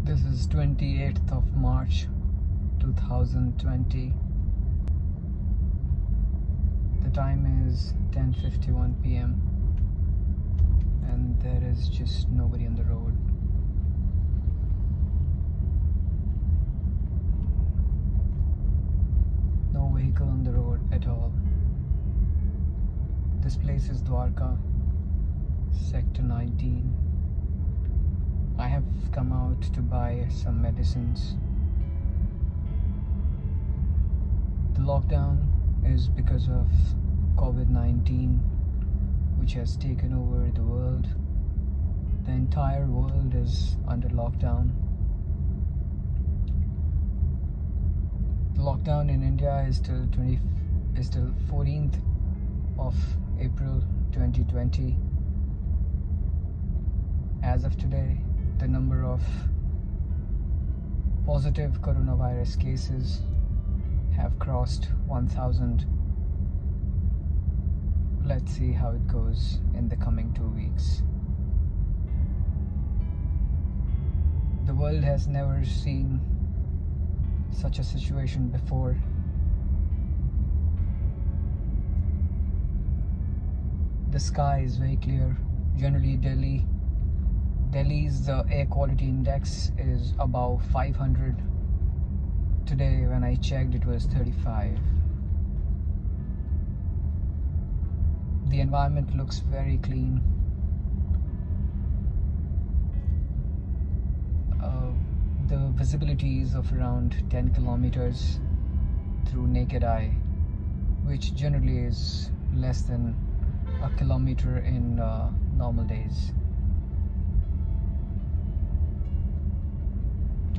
This is 28th of March 2020. The time is 10:51 p.m. and there is just nobody on the road. No vehicle on the road at all. This place is Dwarka, Sector 19. I have come out to buy some medicines. The lockdown is because of COVID-19, which has taken over the world. The entire world is under lockdown. The lockdown in India is till 14th of April 2020. As of today, the number of positive coronavirus cases have crossed 1,000. Let's see how it goes in the coming 2 weeks. The world has never seen such a situation before. The sky is very clear. Generally, Delhi's air quality index is above 500. Today, when I checked, it was 35. The environment looks very clean. The visibility is of around 10 kilometers through naked eye, which generally is less than a kilometer in normal days.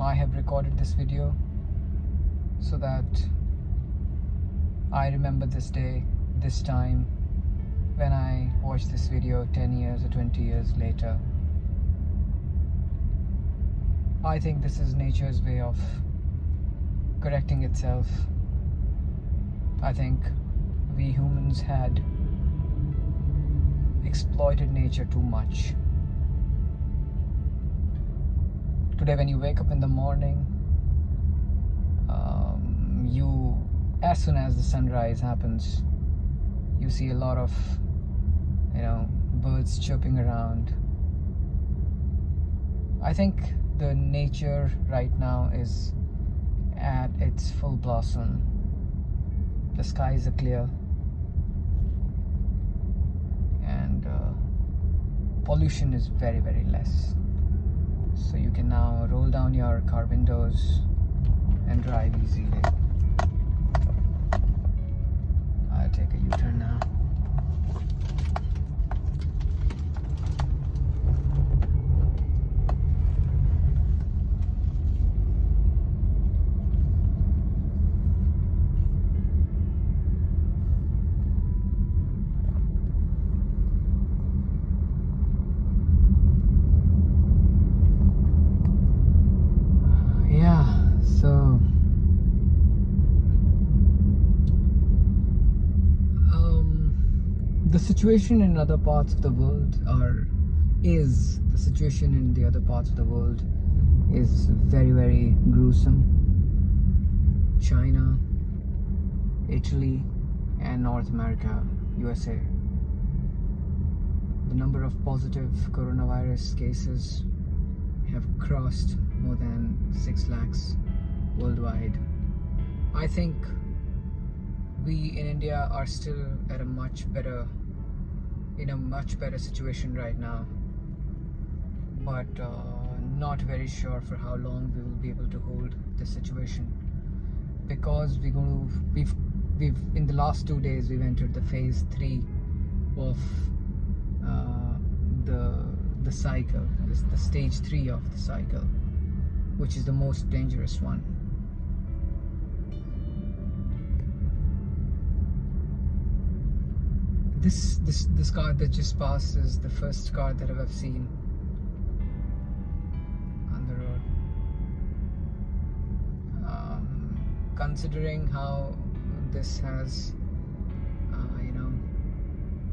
I have recorded this video so that I remember this day, this time, when I watch this video 10 years or 20 years later. I think this is nature's way of correcting itself. I think we humans had exploited nature too much. Today, when you wake up in the morning, as soon as the sunrise happens, you see a lot of birds chirping around. I think the nature right now is at its full blossom. The skies are clear and pollution is very, very less. So you can now roll down your car windows and drive easily. I'll take a U-turn now. The situation in other parts of the world is very, very gruesome. China, Italy, and North America, USA. The number of positive coronavirus cases have crossed more than 6 lakhs worldwide. I think we in India are still in a much better situation right now, but not very sure for how long we will be able to hold this situation, because we've in the last 2 days we've entered the phase 3 of the cycle, the stage 3 of the cycle, which is the most dangerous one. This car that just passed is the first car that I've seen on the road. Considering how this has,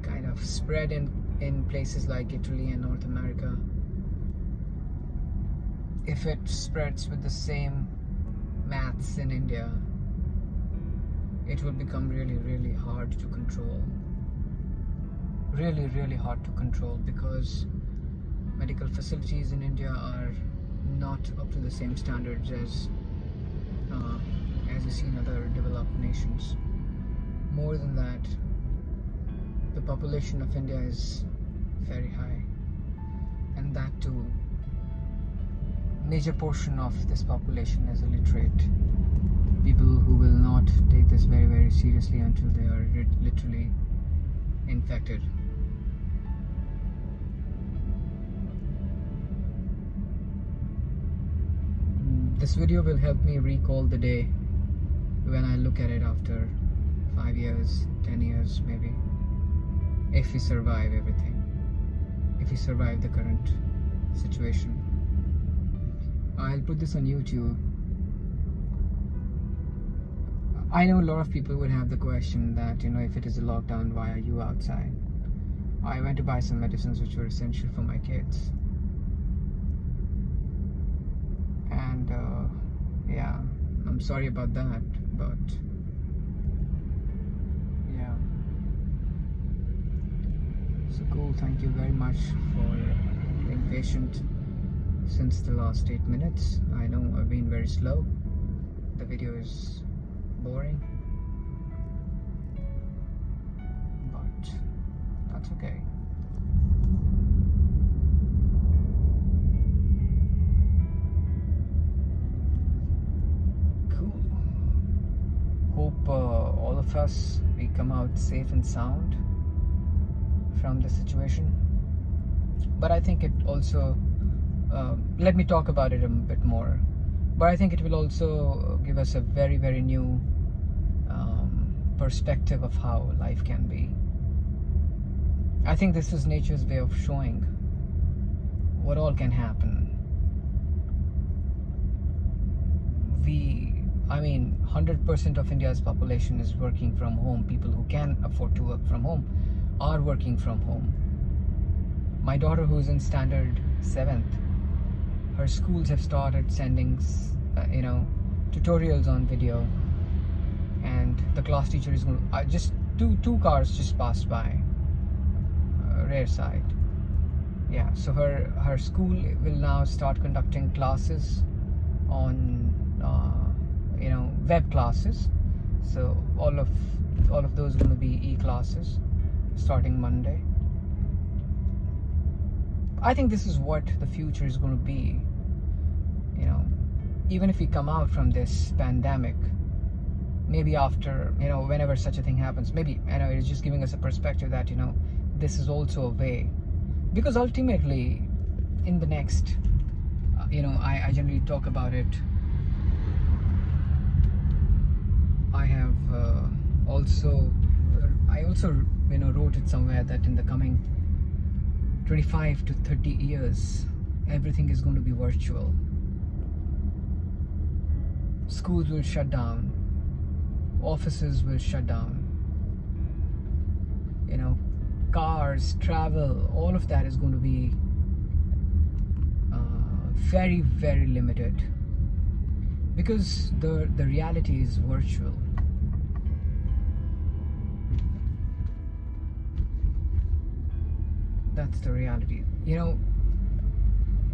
kind of spread in places like Italy and North America, if it spreads with the same maths in India, it will become really hard to control. Really hard to control, because medical facilities in India are not up to the same standards as you see in other developed nations. More than that, the population of India is very high, and that too, major portion of this population is illiterate. People who will not take this very seriously until they are literally infected. This video will help me recall the day when I look at it after 5 years, 10 years maybe, if we survive everything, if we survive the current situation. I'll put this on YouTube. I know a lot of people would have the question that, if it is a lockdown, why are you outside? I went to buy some medicines which were essential for my kids. And yeah, I'm sorry about that, but yeah. So cool, thank you very much for being patient since the last 8 minutes. I know I've been very slow. The video is boring, but that's okay. Cool. Hope all of us, we come out safe and sound from the situation. But I think it also, let me talk about it a bit more. But I think it will also give us a very new perspective of how life can be. I think this is nature's way of showing what all can happen. 100% of India's population is working from home. People who can afford to work from home are working from home. My daughter, who's in standard 7th, her schools have started sending, tutorials on video, and the class teacher is going to, just two cars just passed by, rear side. Yeah, so her school will now start conducting classes on, web classes. So all of those are going to be e-classes starting Monday. I think this is what the future is going to be. Even if we come out from this pandemic, maybe after, whenever such a thing happens, maybe, it's just giving us a perspective that, this is also a way. Because ultimately, in the next, I generally talk about it. I also wrote it somewhere that in the coming 25 to 30 years, everything is going to be virtual. Schools will shut down. Offices will shut down. Cars, travel, all of that is going to be very limited. Because the reality is virtual. That's the reality.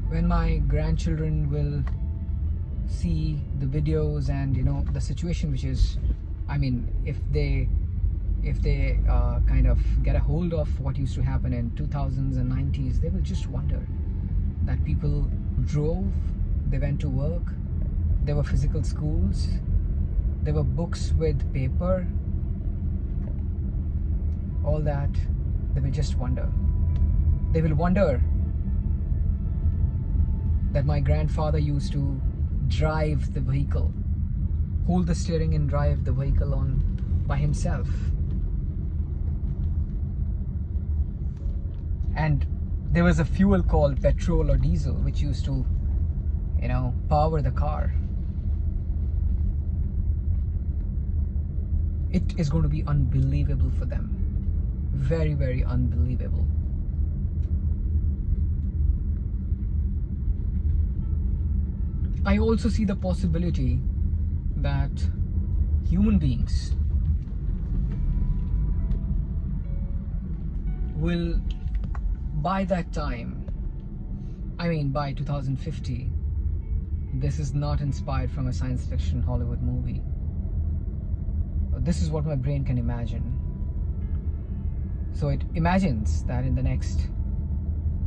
When my grandchildren will see the videos and the situation, which is, if they kind of get a hold of what used to happen in 2000s and 90s, they will just wonder that people drove, they went to work, there were physical schools, there were books with paper, all that. They will just wonder. They will wonder that my grandfather used to drive the vehicle, hold the steering and drive the vehicle on by himself. And there was a fuel called petrol or diesel, which used to, power the car. It is going to be unbelievable for them. Very unbelievable. I also see the possibility that human beings will, by that time, I mean by 2050, this is not inspired from a science fiction Hollywood movie. This is what my brain can imagine. So it imagines that in the next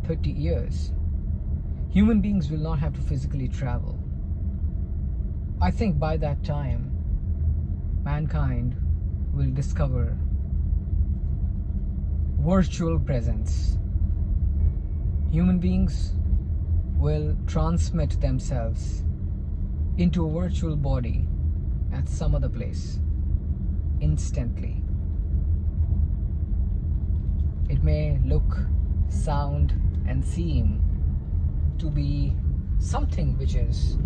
30 years, human beings will not have to physically travel. I think by that time, mankind will discover virtual presence. Human beings will transmit themselves into a virtual body at some other place instantly. It may look, sound, and seem to be something which is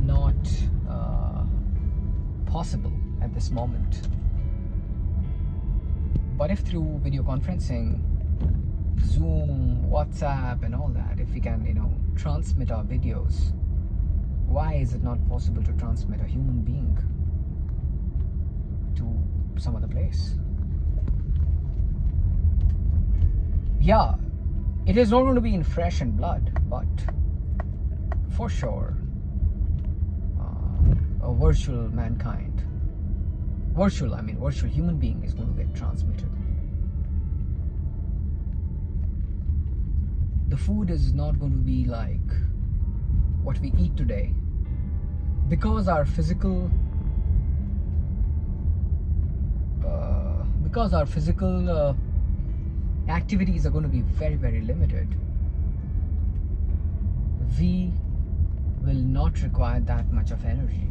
not possible at this moment. But if through video conferencing, Zoom, WhatsApp, and all that, if we can, transmit our videos, why is it not possible to transmit a human being to some other place? Yeah, it is not going to be in flesh and blood, but for sure, a virtual mankind, virtual human being is going to get transmitted. The food is not going to be like what we eat today, because our physical activities are going to be very, very limited. We will not require that much of energy.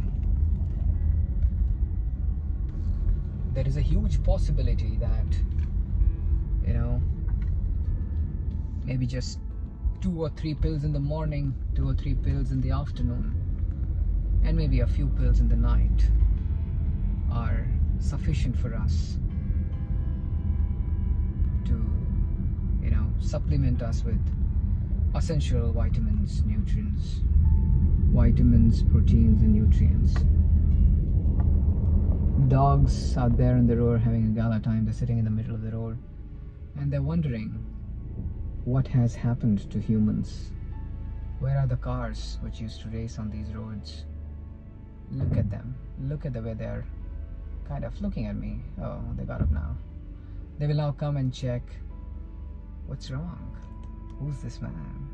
There is a huge possibility that, maybe just 2 or 3 pills in the morning, 2 or 3 pills in the afternoon, and maybe a few pills in the night are sufficient for us to, supplement us with essential vitamins, proteins, and nutrients. Dogs out there on the road having a gala time. They're sitting in the middle of the road and they're wondering what has happened to humans. Where are the cars which used to race on these roads? Look at them. Look at the way they're kind of looking at me. Oh, they got up now. They will now come and check what's wrong. Who's this man?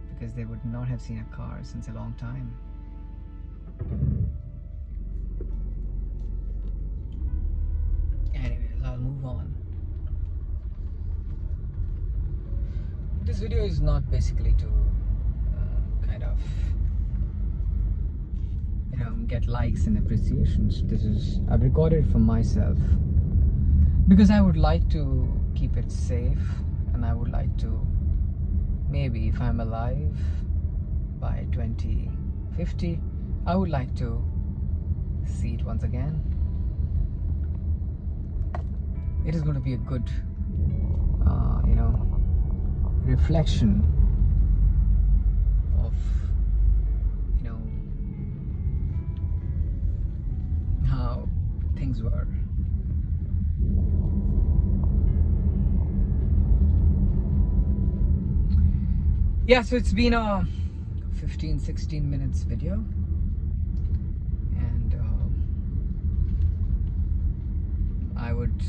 Because they would not have seen a car since a long time. Anyways, I'll move on. This video is not basically to get likes and appreciations. I've recorded for myself because I would like to keep it safe, and I would like to, maybe if I'm alive by 2050, I would like to see it once again. It is going to be a good reflection of how things were. Yeah, so it's been a 15-16 minutes video, and I would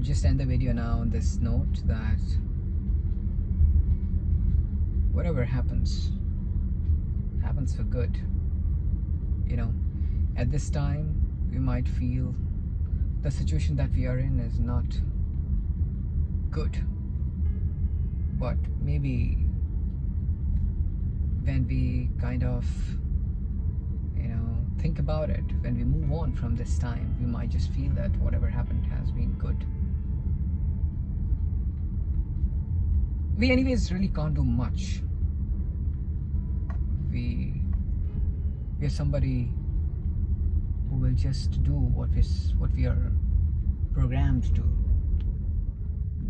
just end the video now on this note that whatever happens for good. At this time we might feel the situation that we are in is not good, but maybe when we think about it, when we move on from this time, we might just feel that whatever happened has been good. We anyways really can't do much. We're somebody who will just do what we are programmed to.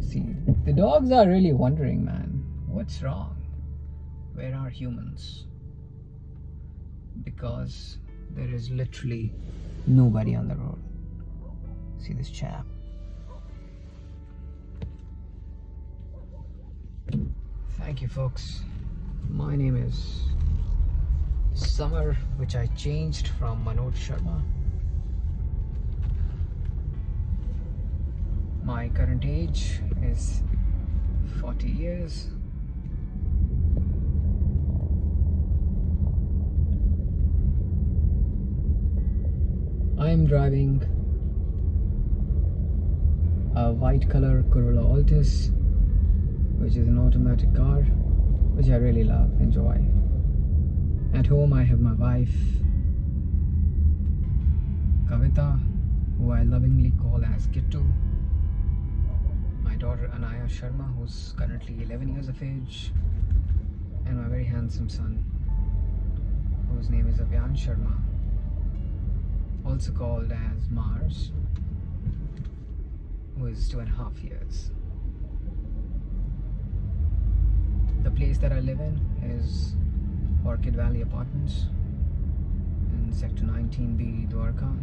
See, the dogs are really wondering, man, what's wrong? Where are humans? Because there is literally nobody on the road. See this chap? Thank you, folks. My name is Summer, which I changed from Manoj Sharma. My current age is 40 years. I am driving a white color Corolla Altis, which is an automatic car, which I really love, enjoy. At home I have my wife Kavita, who I lovingly call as Kittu, my daughter Anaya Sharma, who's currently 11 years of age, and my very handsome son, whose name is Abhyan Sharma, also called as Mars, who is 2.5 years. The place that I live in is Orchid Valley Apartments in Sector 19B, Dwarka.